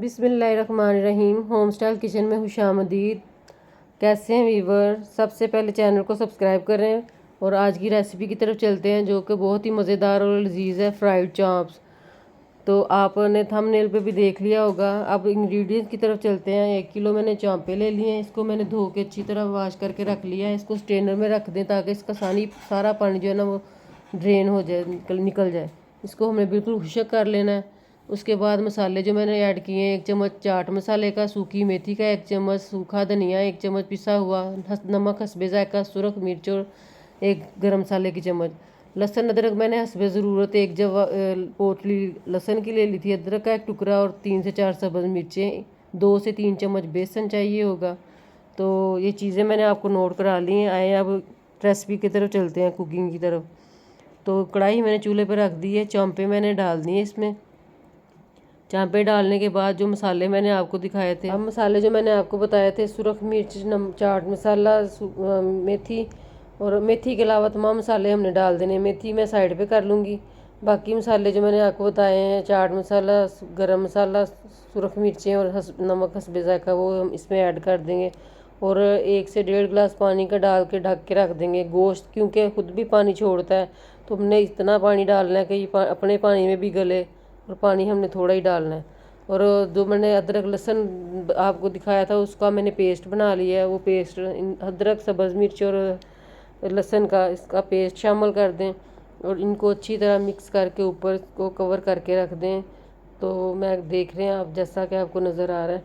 बिस्मिल्लाहिर्रहमानिर्रहीम। Home style kitchen में खुशामदीद। कैसे हैं वीवर? सबसे पहले चैनल को सब्सक्राइब करें और आज की रेसिपी की तरफ चलते हैं, जो कि बहुत ही मज़ेदार और लजीज है, फ्राइड चांप्स। तो आपने थंबनेल पे भी देख लिया होगा। अब इंग्रेडिएंट्स की तरफ चलते हैं। 1 किलो मैंने चांपे ले लिए हैं। इसको मैंने धो के अच्छी तरह वॉश करके रख लिया है। इसको स्ट्रेनर में रख दें ताकि इसका सारा पानी जो है ना वो ड्रेन हो जाए, निकल जाए। इसको हमें बिल्कुल खुशक कर लेना है। उसके बाद मसाले जो मैंने ऐड किए हैं, 1 चम्मच चाट मसाले का, सूखी मेथी का 1 चम्मच, सूखा धनिया 1 चम्मच पिसा हुआ, नमक हस्बे जायका, सुरख मिर्च और 1 गरम मसाले की चम्मच। लहसुन अदरक मैंने हस्बे ज़रूरत 1 पोटली लहसुन की ले ली थी, अदरक का 1 टुकड़ा और 3 से 4 सब्ज़ मिर्चें, 2 से 3 चम्मच बेसन चाहिए होगा। तो ये चीज़ें मैंने आपको नोट करा ली हैं। आए अब रेसिपी की तरफ चलते हैं, कुकिंग की तरफ। तो कढ़ाई मैंने चूल्हे पर रख दी है। चांपे मैंने डाल दिए इसमें। चांपे डालने के बाद जो मसाले मैंने आपको दिखाए थे, अब मसाले जो मैंने आपको बताए थे, सुरख मिर्च, चाट मसाला, मेथी और मेथी के अलावा तमाम मसाले हमने डाल देने। मेथी मैं साइड पे कर लूँगी। बाकी मसाले जो मैंने आपको बताए हैं, चाट मसाला, गरम मसाला, सुरख मिर्चें और नमक हस्बे जायका, वो हम इसमें ऐड कर देंगे। और 1 से 1.5 गिलास पानी का डाल के ढक के रख देंगे। गोश्त क्योंकि खुद भी पानी छोड़ता है, तो हमने इतना पानी डालना है कि ये अपने पानी में भी गले, और पानी हमने थोड़ा ही डालना है। और जो मैंने अदरक लहसुन आपको दिखाया था, उसका मैंने पेस्ट बना लिया है। वो पेस्ट अदरक, सब्ज़ मिर्च और लहसुन का, इसका पेस्ट शामिल कर दें और इनको अच्छी तरह मिक्स करके ऊपर को कवर करके रख दें। तो मैं देख रहे हैं आप, जैसा कि आपको नज़र आ रहा है।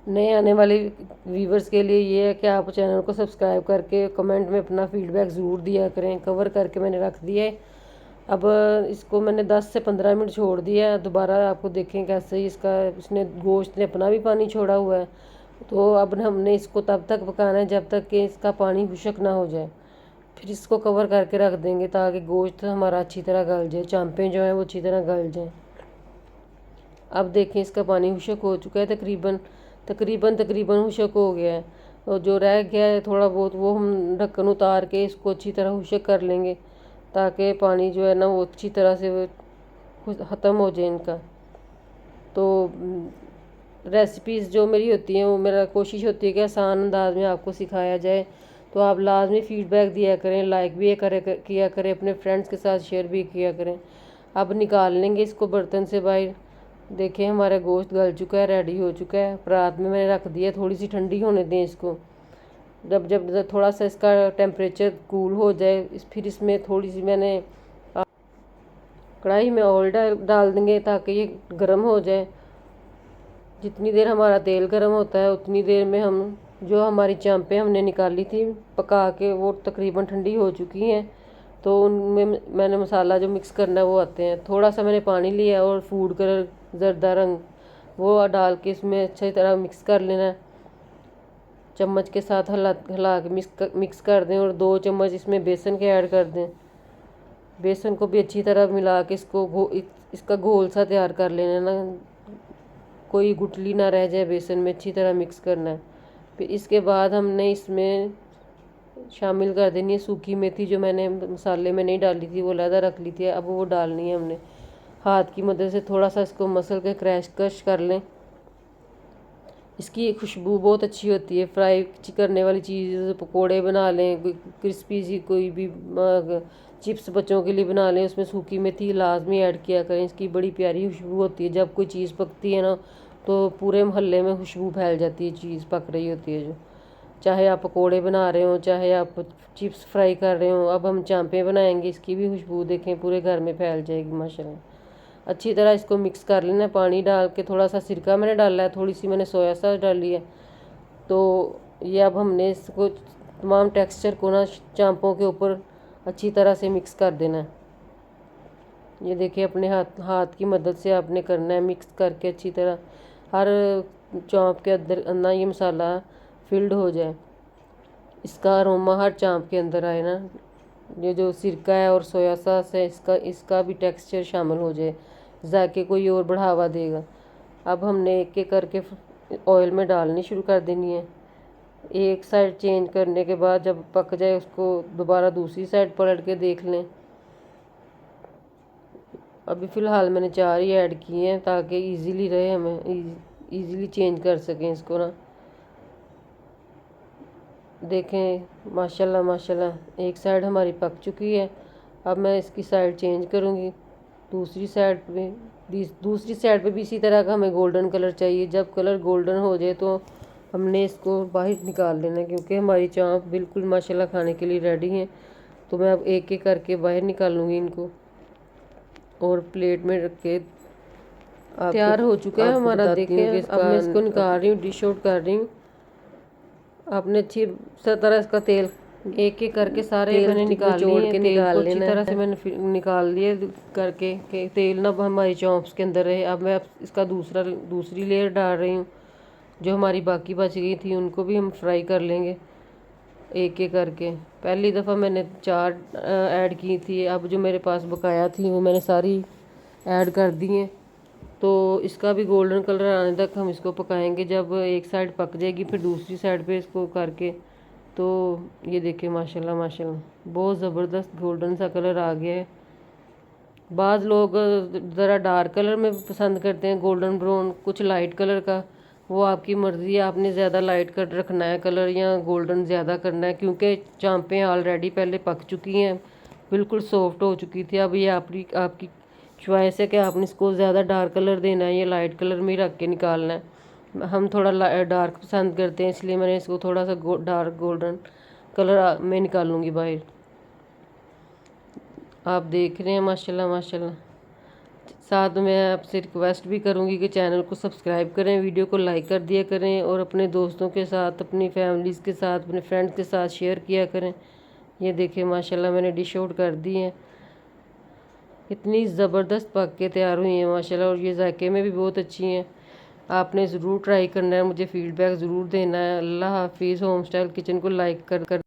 नए आने वाले व्यूवर्स के लिए ये है कि आप चैनल को सब्सक्राइब करके कमेंट में अपना फीडबैक ज़रूर दिया करें। कवर करके मैंने रख दिया है। अब इसको मैंने 10 से 15 मिनट छोड़ दिया है। दोबारा आपको देखें कैसे ही इसने गोश्त ने अपना भी पानी छोड़ा हुआ है। तो अब हमने इसको तब तक पकाना है जब तक कि इसका पानी खुशक ना हो जाए। फिर इसको कवर करके रख देंगे ताकि गोश्त हमारा अच्छी तरह गल जाए, चांपें जो हैं वो अच्छी तरह गल जाएँ। अब देखें इसका पानी खुशक हो चुका है, तकरीबन खुशक हो गया है। और जो रह गया है थोड़ा बहुत, वो हम ढक्कन उतार के इसको अच्छी तरह खुशक कर लेंगे ताकि पानी जो है ना वो अच्छी तरह से ख़त्म हो जाए इनका। तो रेसिपीज़ जो मेरी होती हैं, वो मेरा कोशिश होती है कि आसान अंदाज में आपको सिखाया जाए। तो आप लाजमी फ़ीडबैक दिया करें, लाइक भी किया करें, अपने फ्रेंड्स के साथ शेयर भी किया करें। अब निकाल लेंगे इसको बर्तन से बाहर। देखें हमारा गोश्त गल चुका है, रेडी हो चुका है। परात में मैंने रख दिया, थोड़ी सी ठंडी होने दें इसको। जब जब थोड़ा सा इसका टेम्परेचर कूल हो जाए, फिर इसमें थोड़ी सी मैंने कढ़ाई में ऑयल डाल देंगे ताकि ये गर्म हो जाए। जितनी देर हमारा तेल गर्म होता है, उतनी देर में हम जो हमारी चांपें हमने निकाली थी पका के, वो तकरीबन ठंडी हो चुकी हैं। तो उनमें मैंने मसाला जो मिक्स करना है वो आते हैं। थोड़ा सा मैंने पानी लिया और फूड कलर जर्दा रंग वो डाल के इसमें अच्छी तरह मिक्स कर लेना। चम्मच के साथ हिला के मिक्स कर दें और 2 चम्मच इसमें बेसन के ऐड कर दें। बेसन को भी अच्छी तरह मिला के इसका घोल सा तैयार कर लेना ना, कोई गुठली ना रह जाए बेसन में, अच्छी तरह मिक्स करना है। फिर इसके बाद हमने इसमें शामिल कर देनी है सूखी मेथी, जो मैंने मसाले में नहीं डाली थी, वो अलहदा रख ली थी। अब वो डालनी है हमने। हाथ की मदद से थोड़ा सा इसको मसल के क्रश कर लें। इसकी खुशबू बहुत अच्छी होती है। फ्राई करने वाली चीज़, पकोड़े बना लें, क्रिस्पी सी कोई भी चिप्स बच्चों के लिए बना लें, उसमें सूखी मेथी लाजमी ऐड किया करें। इसकी बड़ी प्यारी खुशबू होती है। जब कोई चीज़ पकती है ना, तो पूरे मोहल्ले में खुशबू फैल जाती है, चीज़ पक रही होती है जो। चाहे आप पकोड़े बना रहे हो, चाहे आप चिप्स फ्राई कर रहे हो। अब हम चांपें बनाएंगे, इसकी भी खुशबू देखें पूरे घर में फैल जाएगी माशाल्लाह। अच्छी तरह इसको मिक्स कर लेना। पानी डाल के, थोड़ा सा सिरका मैंने डाला है, थोड़ी सी मैंने सोया सॉस डाली है। तो ये अब हमने इसको तमाम टेक्सचर को ना चांपों के ऊपर अच्छी तरह से मिक्स कर देना है। ये देखिए अपने हाथ की मदद से आपने करना है, मिक्स करके अच्छी तरह हर चांप के अंदर ये मसाला फिल्ड हो जाए, इसका अरोमा हर चांप के अंदर आए ना। ये जो सिरका है और सोया सॉस है, इसका भी टेक्सचर शामिल हो जाए, जायके कोई और बढ़ावा देगा। अब हमने एक एक करके ऑयल में डालनी शुरू कर देनी है। एक साइड चेंज करने के बाद जब पक जाए, उसको दोबारा दूसरी साइड पलट के देख लें। अभी फ़िलहाल मैंने 4 ही ऐड किए हैं ताकि इजीली रहे, हमें इजीली चेंज कर सकें इसको ना। देखें माशाल्लाह माशाल्लाह एक साइड हमारी पक चुकी है। अब मैं इसकी साइड चेंज करूँगी। दूसरी साइड पे भी इसी तरह का हमें गोल्डन कलर चाहिए। जब कलर गोल्डन हो जाए तो हमने इसको बाहर निकाल लेना, क्योंकि हमारी चाँप बिल्कुल माशाल्लाह खाने के लिए रेडी हैं। तो मैं अब एक एक करके बाहर निकालूंगी इनको और प्लेट में रख के। तैयार हो चुका है हमारा, देखें। अब मैं इसको निकाल रही हूँ, डिश आउट कर रही हूँ। आपने अच्छी तरह इसका तेल एक एक करके सारे मैंने निकाल लिए, तेल को अच्छी तरह से मैंने निकाल लिए करके कि तेल ना हमारी चॉप्स के अंदर रहे। अब मैं इसका दूसरी लेयर डाल रही हूँ। जो हमारी बाकी बच गई थी उनको भी हम फ्राई कर लेंगे एक एक करके। पहली दफ़ा मैंने 4 ऐड की थी, अब जो मेरे पास बकाया थी वो मैंने सारी ऐड कर दी हैं। तो इसका भी गोल्डन कलर आने तक हम इसको पकाएंगे। जब एक साइड पक जाएगी फिर दूसरी साइड पे इसको करके, तो ये देखिए माशाल्लाह माशाल्लाह बहुत ज़बरदस्त गोल्डन सा कलर आ गया है। बाज़ लोग ज़रा डार्क कलर में पसंद करते हैं, गोल्डन ब्राउन, कुछ लाइट कलर का। वो आपकी मर्ज़ी है, आपने ज़्यादा लाइट कर रखना है कलर या गोल्डन ज़्यादा करना है, क्योंकि चांपें ऑलरेडी पहले पक चुकी हैं, बिल्कुल सॉफ्ट हो चुकी थी। अब ये आपकी चॉइस है कि आपने इसको ज़्यादा डार्क कलर देना है या लाइट कलर में ही रख के निकालना है। हम थोड़ा डार्क पसंद करते हैं, इसलिए मैंने इसको थोड़ा सा डार्क गोल्डन कलर में निकालूंगी बाहर। आप देख रहे हैं माशाल्लाह माशाल्लाह। साथ में मैं आपसे रिक्वेस्ट भी करूंगी कि चैनल को सब्सक्राइब करें, वीडियो को लाइक कर दिया करें और अपने दोस्तों के साथ, अपनी फैमिलीज़ के साथ, अपने फ्रेंड्स के साथ शेयर किया करें। ये देखिए माशाल्लाह मैंने डिश आउट कर दी है। इतनी ज़बरदस्त पक के तैयार हुई हैं माशाल्लाह, और ये जायके में भी बहुत अच्छी हैं। आपने ज़रूर ट्राई करना है, मुझे फ़ीडबैक ज़रूर देना है। अल्लाह हाफिज़। होम स्टाइल किचन को लाइक कर